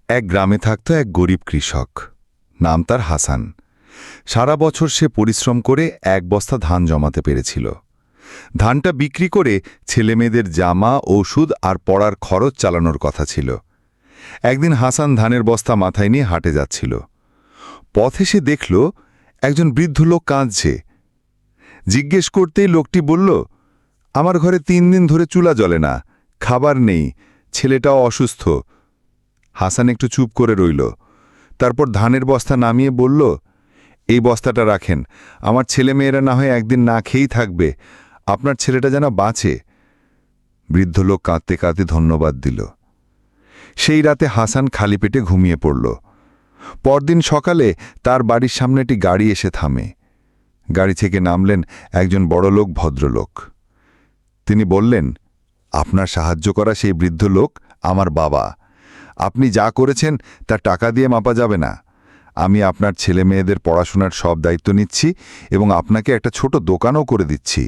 এক গ্রামে থাকত এক গরিব কৃষক। নাম তার হাসান। সারা বছর সে পরিশ্রম করে এক বস্তা ধান জমাতে পেরেছিল। ধানটা বিক্রি করে ছেলেমেয়েদের জামা, ওষুধ আর পড়ার খরচ চালানোর কথা ছিল। একদিন হাসান ধানের বস্তা মাথায় নিয়ে হাঁটে যাচ্ছিল। পথে সে দেখল একজন বৃদ্ধ লোক কাঁদছে। জিজ্ঞেস করতেই লোকটি বলল, আমার ঘরে 3 দিন ধরে চুলা জ্বলে না, খাবার নেই, ছেলেটাও অসুস্থ। হাসান একটু চুপ করে রইল। তারপর ধানের বস্তা নামিয়ে বলল, এই বস্তাটা রাখেন, আমার ছেলেমেয়েরা না হয় একদিন না খেয়েই থাকবে, আপনার ছেলেটা যেন বাঁচে। বৃদ্ধ লোক কাঁদতে কাঁদতে ধন্যবাদ দিল। সেই রাতে হাসান খালি পেটে ঘুমিয়ে পড়ল। পরদিন সকালে তার বাড়ির সামনে একটি গাড়ি এসে থামে। গাড়ি থেকে নামলেন একজন বড়লোক ভদ্রলোক। তিনি বললেন, আপনার সাহায্য করা সেই বৃদ্ধ লোক আমার বাবা। আপনি যা করেছেন তা টাকা দিয়ে মাপা যাবে না। আমি আপনার ছেলে মেয়েদের পড়াশোনার সব দায়িত্ব নিচ্ছি এবং আপনাকে একটা ছোট দোকানও করে দিচ্ছি।